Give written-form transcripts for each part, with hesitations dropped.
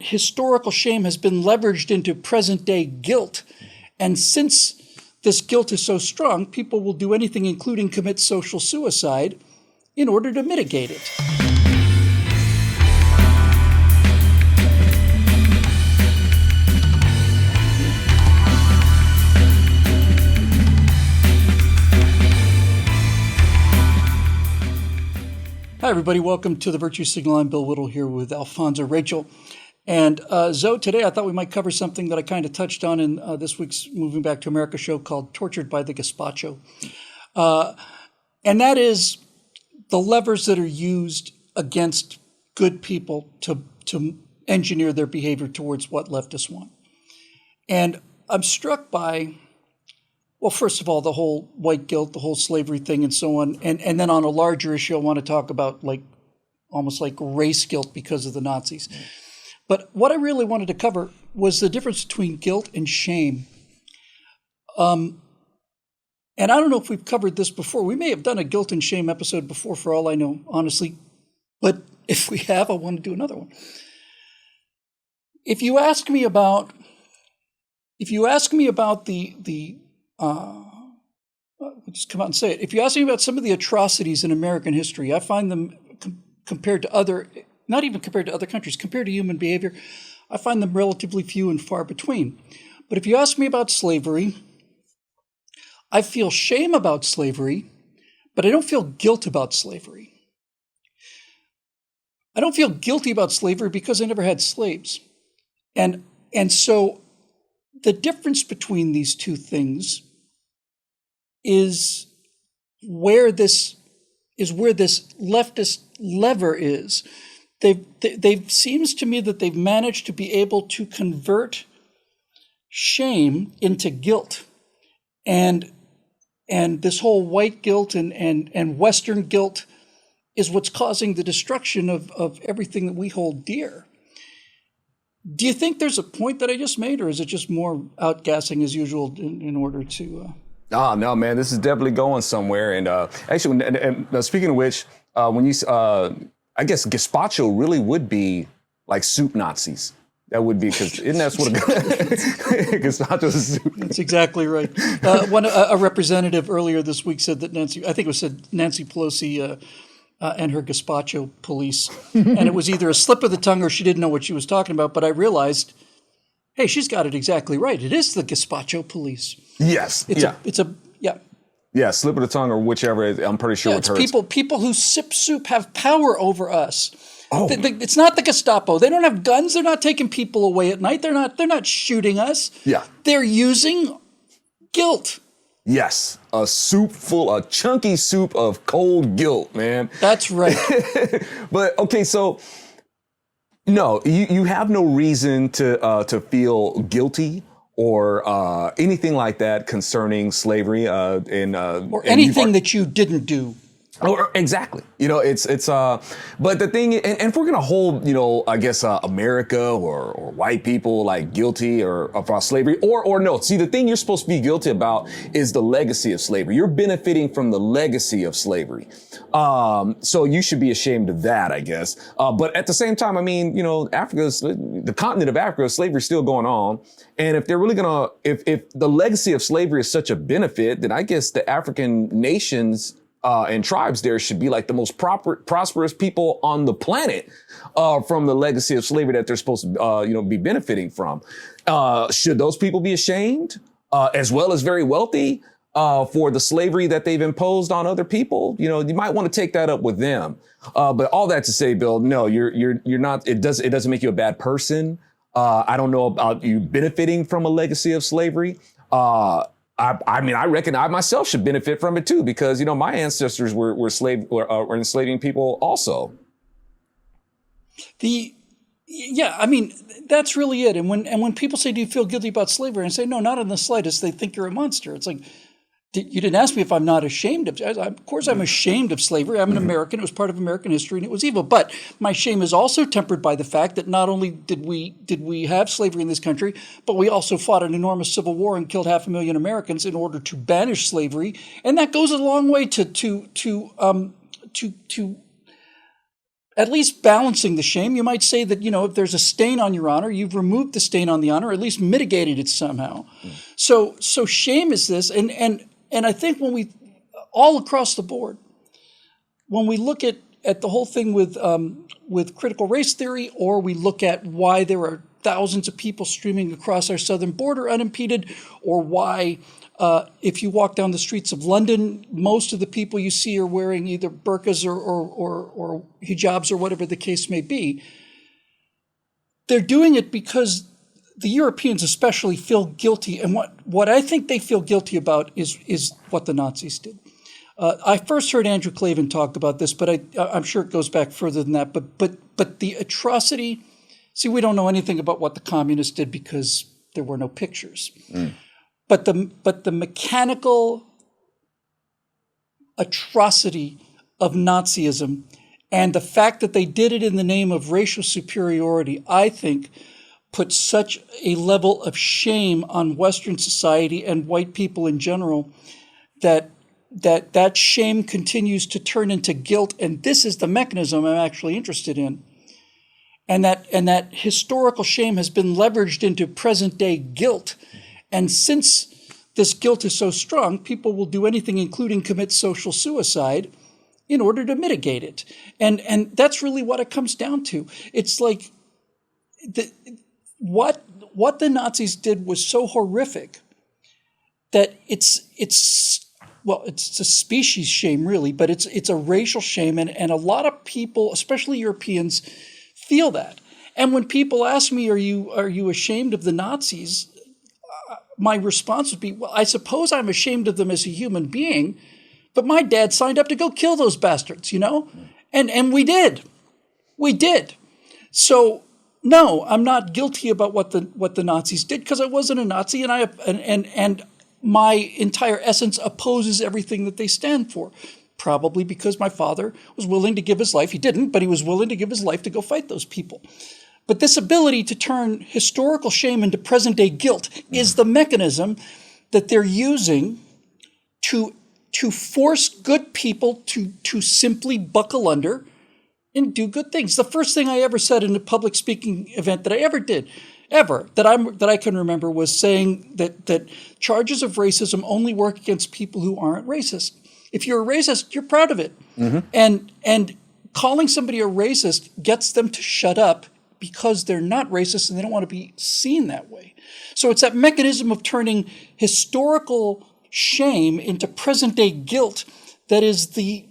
historical shame has been leveraged into present-day guilt. And since this guilt is so strong, people will do anything, including commit social suicide, in order to mitigate it. Hi, everybody. Welcome to the Virtue Signal. I'm Bill Whittle here with Alfonso, Rachel, and Zoe. Today, I thought we might cover something that I kind of touched on in this week's Moving Back to America show called Tortured by the Gazpacho. And that is the levers that are used against good people to engineer their behavior towards what leftists want. And I'm struck by, well, first of all, the whole white guilt, the whole slavery thing and so on. And then on a larger issue, I want to talk about almost like race guilt because of the Nazis. But what I really wanted to cover was the difference between guilt and shame. And I don't know if we've covered this before. We may have done a guilt and shame episode before, for all I know, honestly. But if we have, I want to do another one. If you ask me about I'll just come out and say it. If you ask me about some of the atrocities in American history, I find them compared to other, not even compared to other countries, compared to human behavior, I find them relatively few and far between. But if you ask me about slavery, I feel shame about slavery, but I don't feel guilt about slavery. I don't feel guilty about slavery because I never had slaves. And so the difference between these two things is where this leftist lever is. They've seems to me that they've managed to be able to convert shame into guilt, and this whole white guilt and Western guilt is what's causing the destruction of everything that we hold dear. Do you think there's a point that I just made, or is it just more outgassing as usual in order to? Oh, no, man, this is definitely going somewhere. And actually, and speaking of which, when you, I guess gazpacho really would be like soup Nazis. That would be, because isn't that what gazpacho is soup? That's exactly right. A representative earlier this week said that Nancy Pelosi and her gazpacho police, and it was either a slip of the tongue or she didn't know what she was talking about. But I realized, hey, she's got it exactly right. It is the gazpacho police. Yes. Yeah, slip of the tongue or whichever. I'm pretty sure it hurts. People who sip soup have power over us. Oh. It's not the Gestapo. They don't have guns. They're not taking people away at night. They're not shooting us. Yeah. They're using guilt. Yes, a chunky soup of cold guilt, man. That's right. But okay, so no, you have no reason to feel guilty or anything like that concerning slavery or anything that you didn't do. Or exactly. It's but the thing, and if we're going to hold, I guess, America or white people like guilty or about slavery or no, see, the thing you're supposed to be guilty about is the legacy of slavery. You're benefiting from the legacy of slavery. So you should be ashamed of that, I guess. But at the same time, I mean, the continent of Africa, slavery is still going on. And if they're really if the legacy of slavery is such a benefit, then I guess the African nations and tribes there should be like the most prosperous people on the planet from the legacy of slavery that they're supposed to, be benefiting from. Should those people be ashamed, as well as very wealthy, for the slavery that they've imposed on other people? You might want to take that up with them. But all that to say, Bill, no, you're not. It doesn't make you a bad person. I don't know about you benefiting from a legacy of slavery. I mean, I reckon I myself should benefit from it too, because, my ancestors were enslaving people also. I mean, that's really it. And when people say, do you feel guilty about slavery? And I say, no, not in the slightest. They think you're a monster. It's like, you didn't ask me if I'm not ashamed of it. Of course, I'm ashamed of slavery. I'm an American. It was part of American history, and it was evil. But my shame is also tempered by the fact that not only did we have slavery in this country, but we also fought an enormous civil war and killed 500,000 Americans in order to banish slavery. And that goes a long way to at least balancing the shame. You might say that, if there's a stain on your honor, you've removed the stain on the honor, or at least mitigated it somehow. So shame is this. And I think when we, all across the board, when we look at the whole thing with critical race theory, or we look at why there are thousands of people streaming across our southern border unimpeded, or why if you walk down the streets of London, most of the people you see are wearing either burqas or hijabs or whatever the case may be. They're doing it because the Europeans especially feel guilty. And what I think they feel guilty about is what the Nazis did. I first heard Andrew Clavin talk about this, but I'm sure it goes back further than that. But the atrocity, see, we don't know anything about what the communists did because there were no pictures. But the mechanical atrocity of Nazism and the fact that they did it in the name of racial superiority, I think, put such a level of shame on Western society and white people in general that shame continues to turn into guilt. And this is the mechanism I'm actually interested in. And that historical shame has been leveraged into present day guilt. And since this guilt is so strong, people will do anything, including commit social suicide, in order to mitigate it. And that's really what it comes down to. It's like what the Nazis did was so horrific that it's a species shame, really, but it's a racial shame. And a lot of people, especially Europeans, feel that. And when people ask me, are you ashamed of the Nazis? My response would be, well, I suppose I'm ashamed of them as a human being, but my dad signed up to go kill those bastards, And we did. We did. So no, I'm not guilty about what the Nazis did, because I wasn't a Nazi, and my entire essence opposes everything that they stand for. Probably because my father was willing to give his life. He didn't, but he was willing to give his life to go fight those people. But this ability to turn historical shame into present-day guilt is the mechanism that they're using to force good people to simply buckle under and do good things. The first thing I ever said in a public speaking event that I ever did, that I can remember, was saying that charges of racism only work against people who aren't racist. If you're a racist, you're proud of it. And calling somebody a racist gets them to shut up because they're not racist and they don't want to be seen that way. So it's that mechanism of turning historical shame into present-day guilt that is the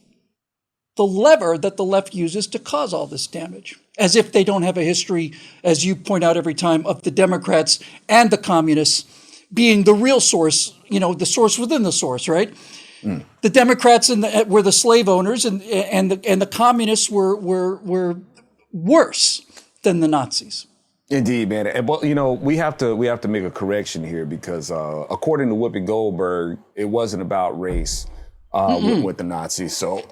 lever that the left uses to cause all this damage. As if they don't have a history, as you point out every time, of the Democrats and the communists being the real source, the source within the source, right? The Democrats were the slave owners, and the communists were worse than the Nazis. Indeed, man. And, we have to make a correction here, because according to Whoopi Goldberg, it wasn't about race with the Nazis. So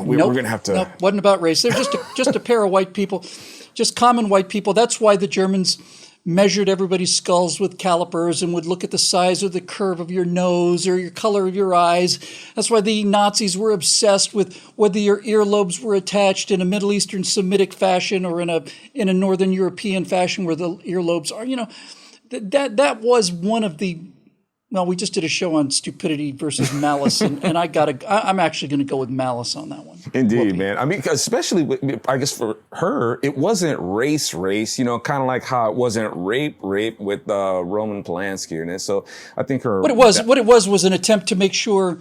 we're going to have to. Nope, wasn't about race. They're just a pair of white people, just common white people. That's why the Germans measured everybody's skulls with calipers and would look at the size or the curve of your nose or your color of your eyes. That's why the Nazis were obsessed with whether your earlobes were attached in a Middle Eastern Semitic fashion or in a Northern European fashion where the earlobes are. That was one of the. Well, we just did a show on stupidity versus malice, and I'm actually going to go with malice on that one. Indeed, man. I mean, especially, I guess for her, it wasn't race, kind of like how it wasn't rape with Roman Polanski. And so I think what it was an attempt to make sure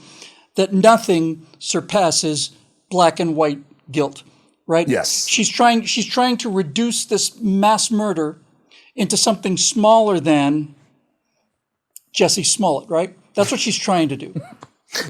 that nothing surpasses black and white guilt, right? Yes. She's trying to reduce this mass murder into something smaller than Jesse Smollett, right? That's what she's trying to do.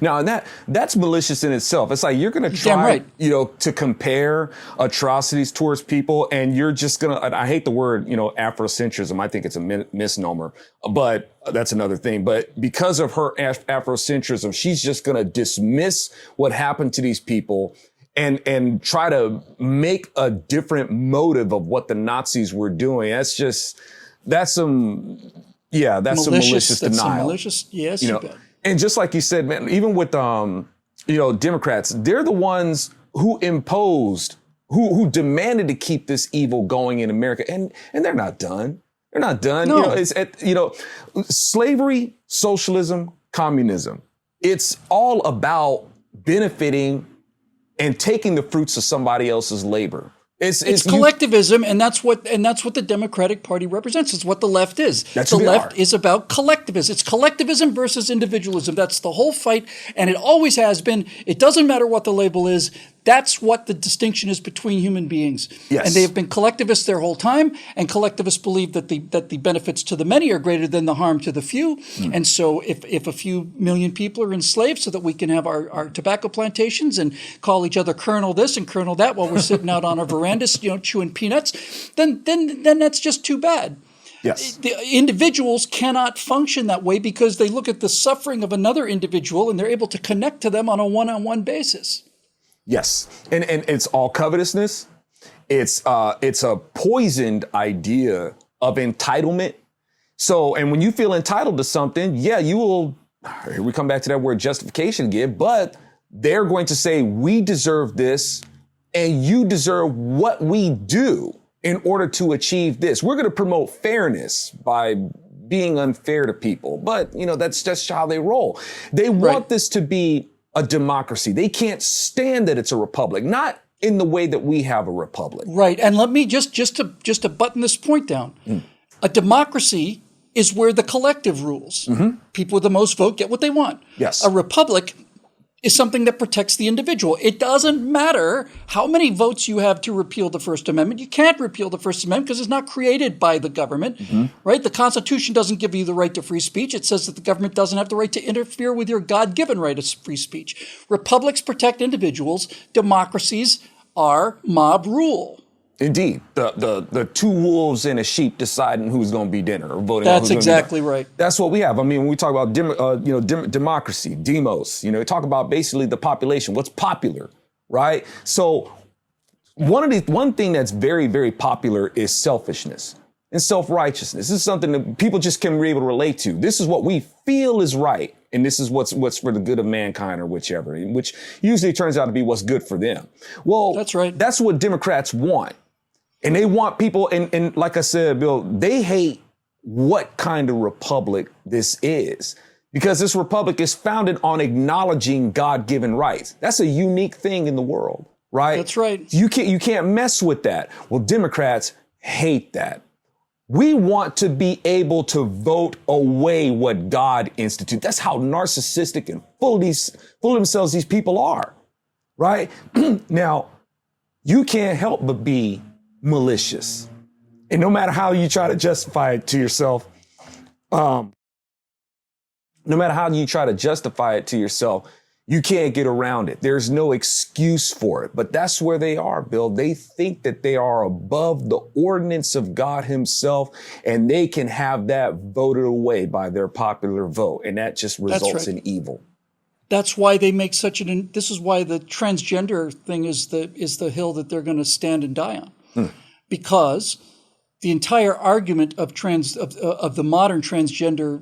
Now, and that's malicious in itself. It's like you're going to try, to compare atrocities towards people, and you're just going to, I hate the word, Afrocentrism. I think it's a misnomer, but that's another thing. But because of her Afrocentrism, she's just going to dismiss what happened to these people and try to make a different motive of what the Nazis were doing. That's some malicious denial. Yes, you bet. And just like you said, man, even with Democrats, they're the ones who imposed who demanded to keep this evil going in America. And they're not done. They're not done. No. Slavery, socialism, communism. It's all about benefiting and taking the fruits of somebody else's labor. It's collectivism, and that's what the Democratic Party represents. It's what the left is. The left is about collectivism. It's collectivism versus individualism. That's the whole fight, and it always has been. It doesn't matter what the label is. That's what the distinction is between human beings. Yes. And they have been collectivists their whole time, and collectivists believe that the benefits to the many are greater than the harm to the few. And so if a few million people are enslaved so that we can have our tobacco plantations and call each other Colonel this and Colonel that while we're sitting out on our verandas, chewing peanuts, then that's just too bad. Yes. The individuals cannot function that way because they look at the suffering of another individual and they're able to connect to them on a one-on-one basis. Yes. And it's all covetousness. It's a poisoned idea of entitlement. So, and when you feel entitled to something, yeah, you will, here we come back to that word justification again, but they're going to say, we deserve this and you deserve what we do in order to achieve this. We're going to promote fairness by being unfair to people. But, that's just how they roll. They want this to be a democracy. They can't stand that it's a republic, not in the way that we have a republic. Right. And let me just to button this point down. A democracy is where the collective rules. People with the most vote get what they want. Yes. A republic is something that protects the individual. It doesn't matter how many votes you have to repeal the First Amendment. You can't repeal the First Amendment because it's not created by the government, right? The Constitution doesn't give you the right to free speech. It says that the government doesn't have the right to interfere with your God-given right of free speech. Republics protect individuals. Democracies are mob rule. Indeed. The two wolves and a sheep deciding who's going to be dinner or voting. That's exactly right. That's what we have. I mean, when we talk about democracy, demos, talk about basically the population, what's popular, right? So one thing that's very, very popular is selfishness and self-righteousness. This is something that people just can be able to relate to. This is what we feel is right. And this is what's for the good of mankind or whichever, which usually turns out to be what's good for them. Well, that's right. That's what Democrats want. And they want people, and like I said, Bill, they hate what kind of republic this is. Because this republic is founded on acknowledging God-given rights. That's a unique thing in the world, right? That's right. You can't mess with that. Well, Democrats hate that. We want to be able to vote away what God instituted. That's how narcissistic and full of themselves these people are, right? Now, you can't help but be malicious. And no matter how you try to justify it to yourself, you can't get around it. There's no excuse for it. But that's where they are, Bill. They think that they are above the ordinance of God himself, and they can have that voted away by their popular vote. And that just results in evil. That's why they make this is why the transgender thing is the hill that they're going to stand and die on. Because the entire argument of the modern transgender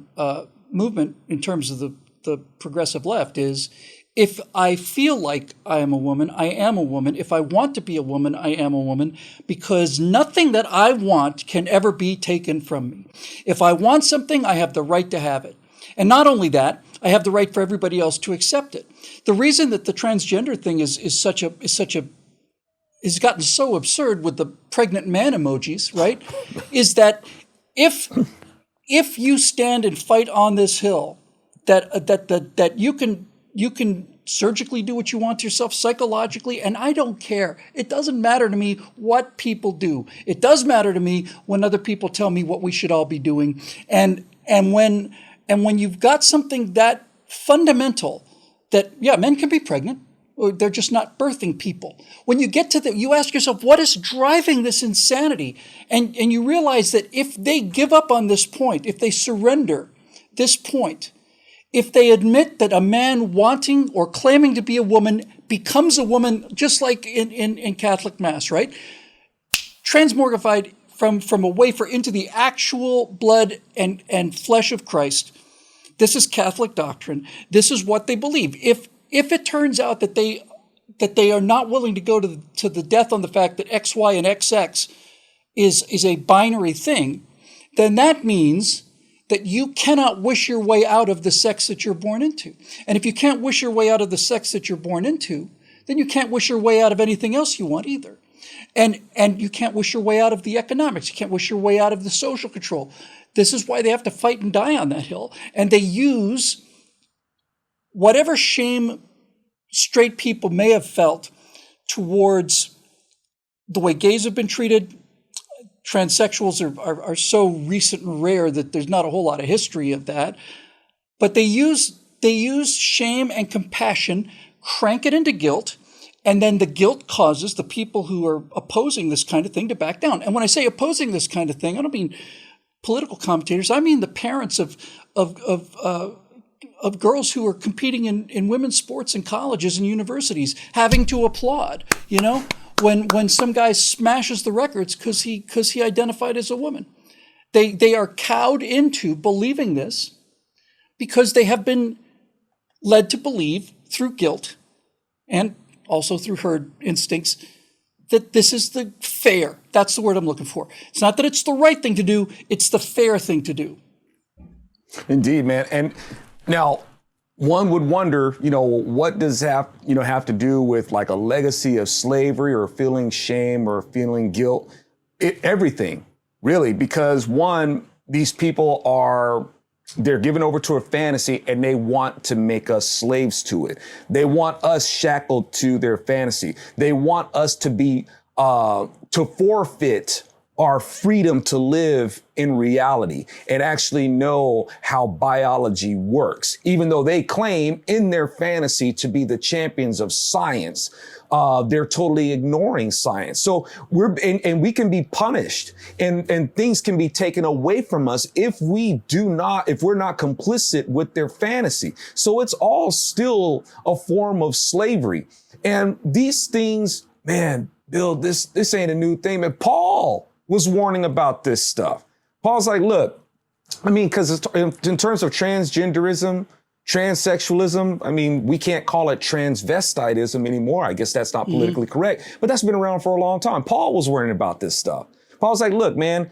movement in terms of the progressive left is, if I feel like I am a woman, I am a woman. If I want to be a woman, I am a woman, because nothing that I want can ever be taken from me. If I want something, I have the right to have it. And not only that, I have the right for everybody else to accept it. The reason that the transgender thing has gotten so absurd with the pregnant man emojis, right, is that if you stand and fight on this hill, that you can surgically do what you want to yourself psychologically, and I don't care. It doesn't matter to me what people do. It does matter to me when other people tell me what we should all be doing, and when you've got something that fundamental, that men can be pregnant. They're just not birthing people. When you get to you ask yourself, what is driving this insanity? And you realize that if they give up on this point, if they surrender this point, if they admit that a man wanting or claiming to be a woman becomes a woman, just like in Catholic Mass, right? Transmogrified from a wafer into the actual blood and flesh of Christ. This is Catholic doctrine. This is what they believe. If it turns out that they that they are not willing to go to the death on the fact that X, Y, and XX is a binary thing, then that means that you cannot wish your way out of the sex that you're born into. And if you can't wish your way out of the sex that you're born into, then you can't wish your way out of anything else you want either. And you can't wish your way out of the economics. You can't wish your way out of the social control. This is why they have to fight and die on that hill. And they use whatever shame straight people may have felt towards the way gays have been treated. Transsexuals are so recent and rare that there's not a whole lot of history of that. But they use shame and compassion, crank it into guilt, and then the guilt causes the people who are opposing this kind of thing to back down. And when I say opposing this kind of thing, I don't mean political commentators. I mean the parents of girls who are competing in women's sports in colleges and universities, having to applaud, when some guy smashes the records because he identified as a woman. They are cowed into believing this because they have been led to believe through guilt and also through herd instincts that this is the fair. That's the word I'm looking for. It's not that it's the right thing to do, it's the fair thing to do. Indeed, man. And now one would wonder, what does have to do with like a legacy of slavery or feeling shame or feeling guilt? Everything, really, because one, these people they're given over to a fantasy and they want to make us slaves to it. They want us shackled to their fantasy. They want us to be, to forfeit our freedom to live in reality and actually know how biology works, even though they claim in their fantasy to be the champions of science. They're totally ignoring science. So we can be punished and things can be taken away from us if we're not complicit with their fantasy. So it's all still a form of slavery. And these things, man, Bill, this ain't a new thing. And Paul was warning about this stuff. Paul's like, look, because in terms of transgenderism, transsexualism, we can't call it transvestitism anymore. I guess that's not politically correct, but that's been around for a long time. Paul was worrying about this stuff. Paul's like, look, man,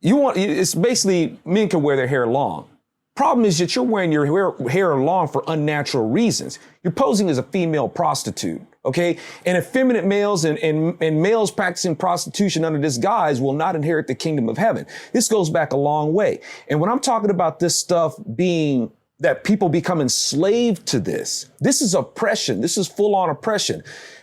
it's basically men can wear their hair long. Problem is that you're wearing your hair long for unnatural reasons. You're posing as a female prostitute, okay? And effeminate males and males practicing prostitution under this guise will not inherit the kingdom of heaven. This goes back a long way. And when I'm talking about this stuff being that people become enslaved to this is oppression. This is full-on oppression.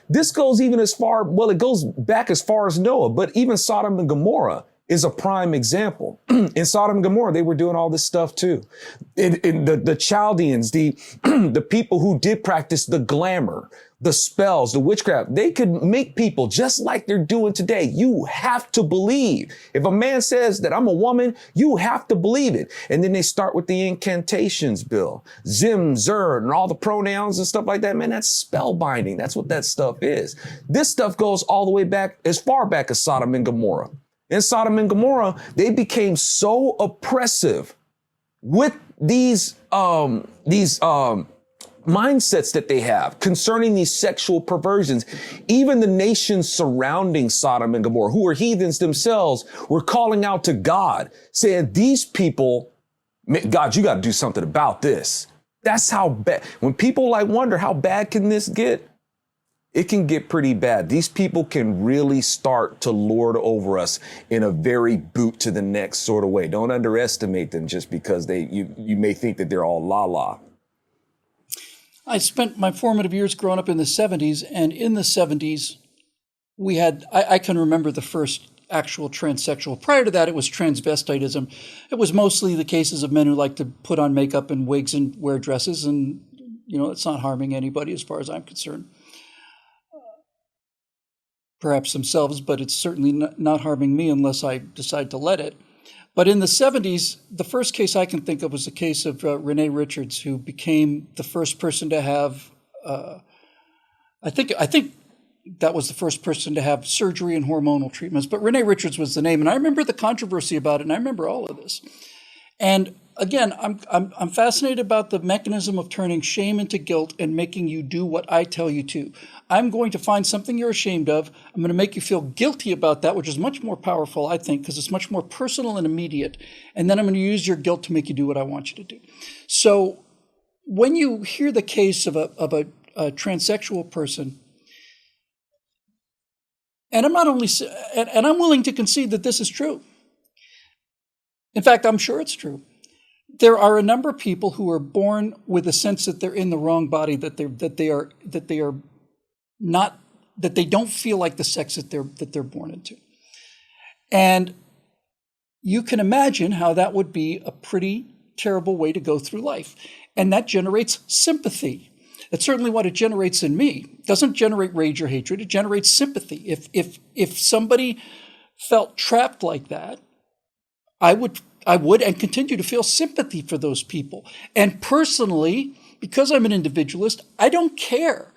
This goes even it goes back as far as Noah, but even Sodom and Gomorrah is a prime example. In Sodom and Gomorrah, they were doing all this stuff too. The Chaldeans, the people who did practice the glamour, the spells, the witchcraft, they could make people just like they're doing today. You have to believe. If a man says that I'm a woman, you have to believe it. And then they start with the incantations, Bill. Zim, Zer, and all the pronouns and stuff like that. Man, that's spell binding. That's what that stuff is. This stuff goes all the way back, as far back as Sodom and Gomorrah. In Sodom and Gomorrah, they became so oppressive with these mindsets that they have concerning these sexual perversions. Even the nations surrounding Sodom and Gomorrah, who were heathens themselves, were calling out to God, saying, these people, God, you got to do something about this. That's how bad. When people wonder how bad can this get? It can get pretty bad. These people can really start to lord over us in a very boot to the neck sort of way. Don't underestimate them just because you may think that they're all la-la. I spent my formative years growing up in the 70s, and in the 70s, we had, I can remember the first actual transsexual. Prior to that, it was transvestitism. It was mostly the cases of men who like to put on makeup and wigs and wear dresses, and, it's not harming anybody as far as I'm concerned. Perhaps themselves, but it's certainly not harming me unless I decide to let it. But in the 70s, the first case I can think of was the case of Renee Richards, who became the first person to have, I think that was the first person to have surgery and hormonal treatments. But Renee Richards was the name. And I remember the controversy about it, and I remember all of this. And again, I'm fascinated about the mechanism of turning shame into guilt and making you do what I tell you to. I'm going to find something you're ashamed of. I'm going to make you feel guilty about that, which is much more powerful, I think, because it's much more personal and immediate. And then I'm going to use your guilt to make you do what I want you to do. So when you hear the case of a transsexual person, and I'm not only, and I'm willing to concede that this is true. In fact, I'm sure it's true. There are a number of people who are born with a sense that they're in the wrong body, that they don't feel like the sex that they're born into. And you can imagine how that would be a pretty terrible way to go through life. And that generates sympathy. That's certainly what it generates in me. It doesn't generate rage or hatred, it generates sympathy. If somebody felt trapped like that, I would and continue to feel sympathy for those people. And personally, because I'm an individualist, I don't care.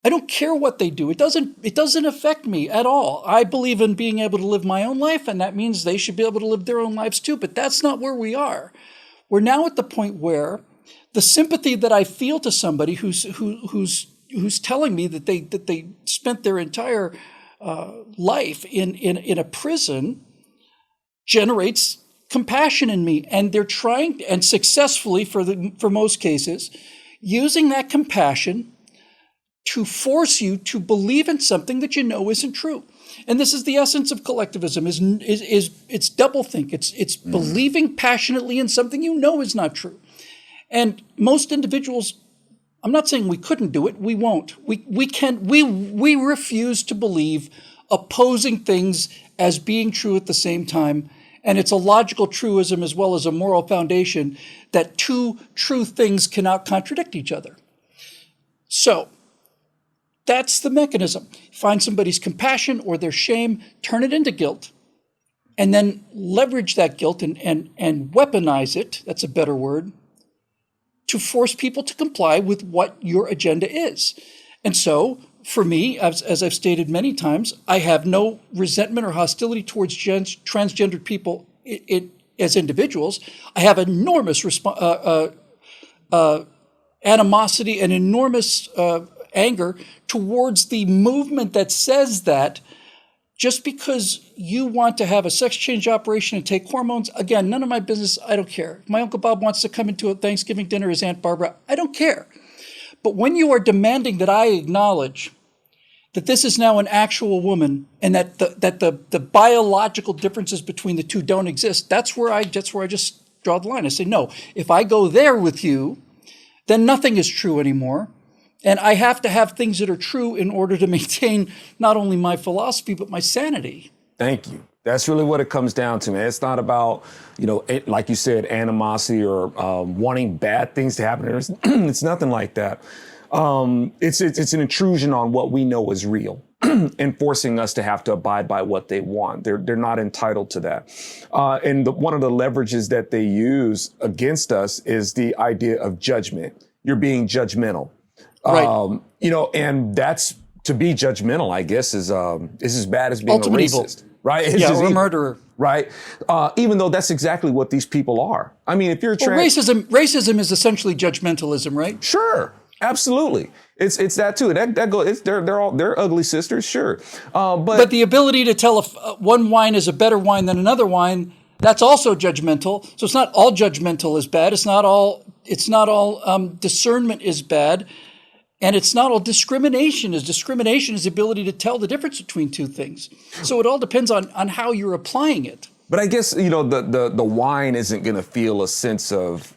I don't care what they do. It doesn't affect me at all. I believe in being able to live my own life, and that means they should be able to live their own lives too. But that's not where we are. We're now at the point where the sympathy that I feel to somebody who's telling me that they spent their entire life in a prison generates compassion in me, and they're trying, and successfully for most cases, using that compassion to force you to believe in something that you know isn't true. And this is the essence of collectivism: is it's doublethink. It's believing passionately in something you know is not true. And most individuals, I'm not saying we couldn't do it. We won't. We refuse to believe opposing things as being true at the same time. And it's a logical truism as well as a moral foundation that two true things cannot contradict each other. So that's the mechanism. Find somebody's compassion or their shame, turn it into guilt, and then leverage that guilt and weaponize it, that's a better word, to force people to comply with what your agenda is. And so, for me, as I've stated many times, I have no resentment or hostility towards transgendered people as individuals. I have enormous animosity and enormous anger towards the movement that says that just because you want to have a sex change operation and take hormones, again, none of my business, I don't care. If my Uncle Bob wants to come into a Thanksgiving dinner as Aunt Barbara, I don't care. But when you are demanding that I acknowledge that this is now an actual woman and that the biological differences between the two don't exist, that's where I just draw the line. I say, no, if I go there with you, then nothing is true anymore. And I have to have things that are true in order to maintain not only my philosophy, but my sanity. Thank you. That's really what it comes down to, man. It's not about, like you said, animosity or wanting bad things to happen. It's nothing like that. It's an intrusion on what we know is real and forcing us to have to abide by what they want. They're not entitled to that. And one of the leverages that they use against us is the idea of judgment. You're being judgmental. Right. And that's, to be judgmental, I guess, is as bad as being ultimate a racist. Evil. Right? It's or a murderer. Right. Even though that's exactly what these people are. I mean, if you're racism is essentially judgmentalism, right? Sure. Absolutely. It's that too. They're ugly sisters. Sure. But the ability to tell if one wine is a better wine than another wine, that's also judgmental. So it's not all judgmental is bad. It's not all discernment is bad. And it's not all discrimination. Discrimination is the ability to tell the difference between two things. So it all depends on how you're applying it. But I guess, the wine isn't going to feel a sense of,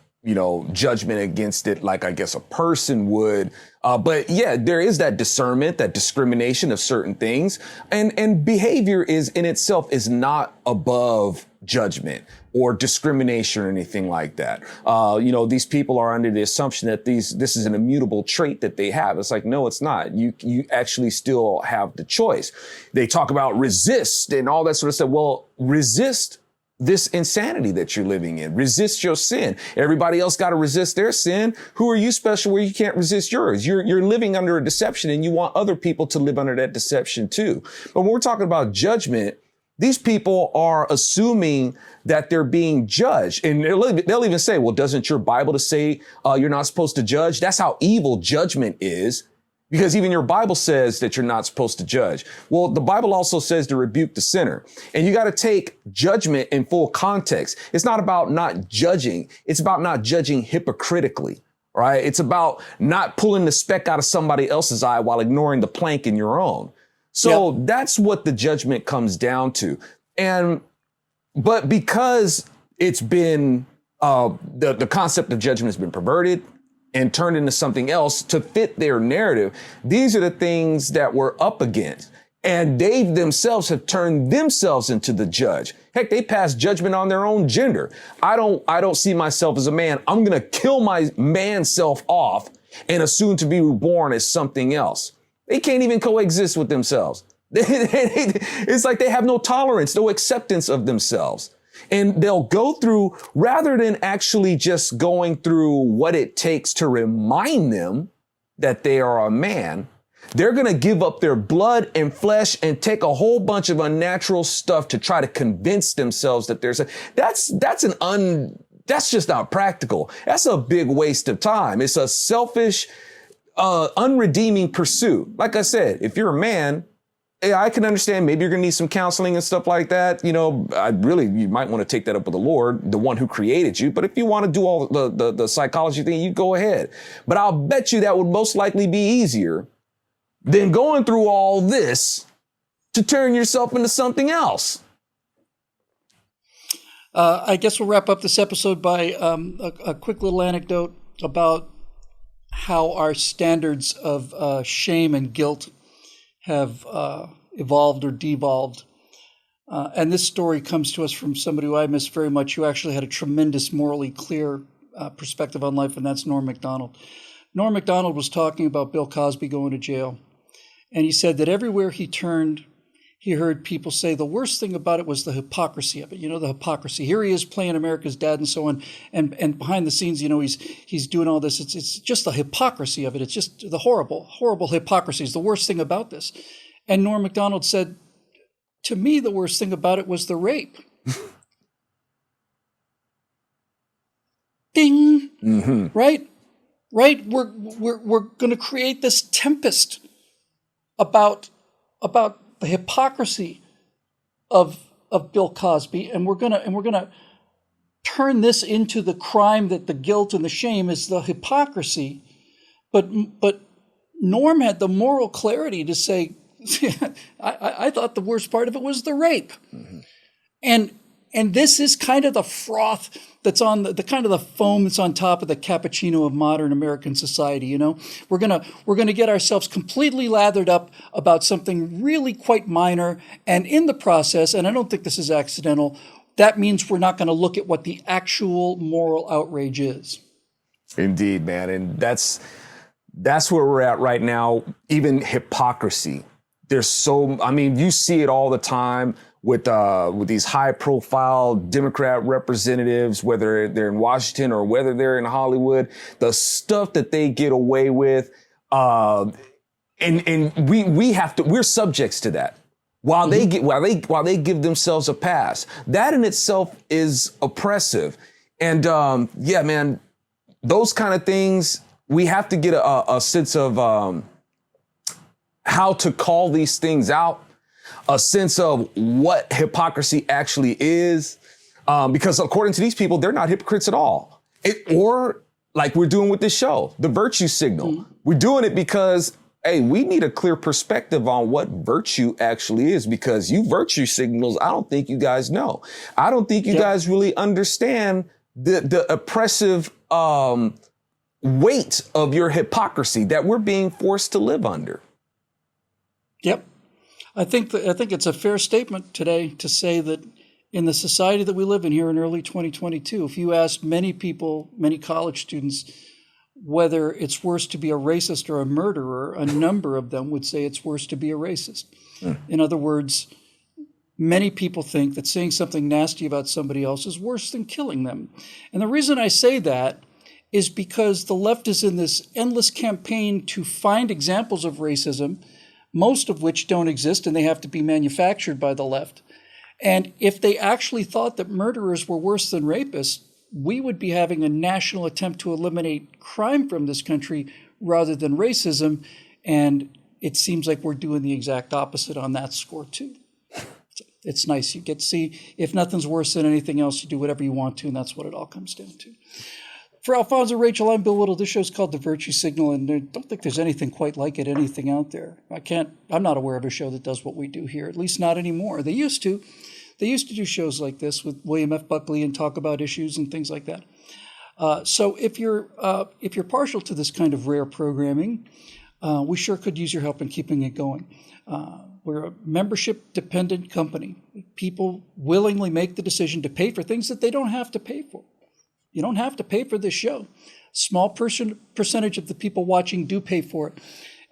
judgment against it like I guess a person would. But yeah, there is that discernment, that discrimination of certain things. And behavior in itself is not above judgment or discrimination or anything like that. These people are under the assumption that this is an immutable trait that they have. It's like, no, it's not. You actually still have the choice. They talk about resist and all that sort of stuff. Well, resist this insanity that you're living in. Resist your sin. Everybody else got to resist their sin. Who are you special where you can't resist yours? You're living under a deception and you want other people to live under that deception too. But when we're talking about judgment, these people are assuming that they're being judged. And they'll even say, well, doesn't your Bible to say you're not supposed to judge? That's how evil judgment is. Because even your Bible says that you're not supposed to judge. Well, the Bible also says to rebuke the sinner. And you got to take judgment in full context. It's not about not judging. It's about not judging hypocritically, right? It's about not pulling the speck out of somebody else's eye while ignoring the plank in your own. So that's what the judgment comes down to. But because it's been, the concept of judgment has been perverted and turned into something else to fit their narrative, these are the things that we're up against. And they themselves have turned themselves into the judge. Heck, they pass judgment on their own gender. I don't see myself as a man. I'm going to kill my man self off and assume to be reborn as something else. They can't even coexist with themselves. It's like they have no tolerance, no acceptance of themselves. And they'll go through, rather than actually just going through what it takes to remind them that they are a man, they're going to give up their blood and flesh and take a whole bunch of unnatural stuff to try to convince themselves that there's that's just not practical. That's a big waste of time. It's a selfish, unredeeming pursuit. Like I said, if you're a man, I can understand maybe you're going to need some counseling and stuff like that. You know, you might want to take that up with the Lord, the one who created you. But if you want to do all the psychology thing, you go ahead. But I'll bet you that would most likely be easier than going through all this to turn yourself into something else. I guess we'll wrap up this episode by a quick little anecdote about how our standards of shame and guilt have evolved or devolved. And this story comes to us from somebody who I miss very much, who actually had a tremendous morally clear perspective on life, and that's Norm Macdonald. Norm Macdonald was talking about Bill Cosby going to jail. And he said that everywhere he turned, he heard people say the worst thing about it was the hypocrisy of it. You know, the hypocrisy. Here he is playing America's dad and so on. And behind the scenes, you know, he's doing all this. It's just the hypocrisy of it. It's just the horrible, horrible hypocrisy is the worst thing about this. And Norm Macdonald said, to me, the worst thing about it was the rape. Ding. Mm-hmm. Right? We're going to create this tempest about the hypocrisy of Bill Cosby, and we're gonna turn this into the crime that the guilt and the shame is the hypocrisy. But Norm had the moral clarity to say, I thought the worst part of it was the rape. Mm-hmm. And this is kind of the froth that's on the kind of the foam that's on top of the cappuccino of modern American society. You know, we're gonna get ourselves completely lathered up about something really quite minor, and in the process, and I don't think this is accidental, that means we're not going to look at what the actual moral outrage is. Indeed, man, and that's where we're at right now. Even hypocrisy. You see it all the time with these high-profile Democrat representatives, whether they're in Washington or whether they're in Hollywood, the stuff that they get away with, and we're subjects to that. While they give themselves a pass, that in itself is oppressive, and man, those kind of things we have to get a sense of how to call these things out. A sense of what hypocrisy actually is, because according to these people, they're not hypocrites at all. Or like we're doing with this show, the virtue signal. Mm-hmm. We're doing it because, hey, we need a clear perspective on what virtue actually is, because you virtue signals, I don't think you guys know. I don't think you guys really understand the oppressive weight of your hypocrisy that we're being forced to live under. Yep. I think it's a fair statement today to say that in the society that we live in here in early 2022, if you ask many people, many college students, whether it's worse to be a racist or a murderer, a number of them would say it's worse to be a racist. In other words, many people think that saying something nasty about somebody else is worse than killing them. And the reason I say that is because the left is in this endless campaign to find examples of racism, most of which don't exist, and they have to be manufactured by the left. And if they actually thought that murderers were worse than rapists, we would be having a national attempt to eliminate crime from this country rather than racism. And it seems like we're doing the exact opposite on that score, too. It's nice. You get to see if nothing's worse than anything else, you do whatever you want to, and that's what it all comes down to. For Alfonso, Rachel, I'm Bill Whittle. This show's called The Virtue Signal, and I don't think there's anything quite like it, anything out there. I'm not aware of a show that does what we do here, at least not anymore. They used to. They used to do shows like this with William F. Buckley and talk about issues and things like that. So if you're partial to this kind of rare programming, we sure could use your help in keeping it going. We're a membership-dependent company. People willingly make the decision to pay for things that they don't have to pay for. You don't have to pay for this show. Small percentage of the people watching do pay for it,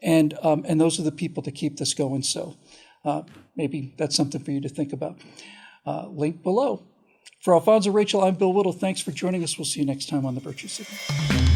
and those are the people to keep this going. So maybe that's something for you to think about. Link below. For Alfonso, Rachel, I'm Bill Whittle. Thanks for joining us. We'll see you next time on The Virtue Signal.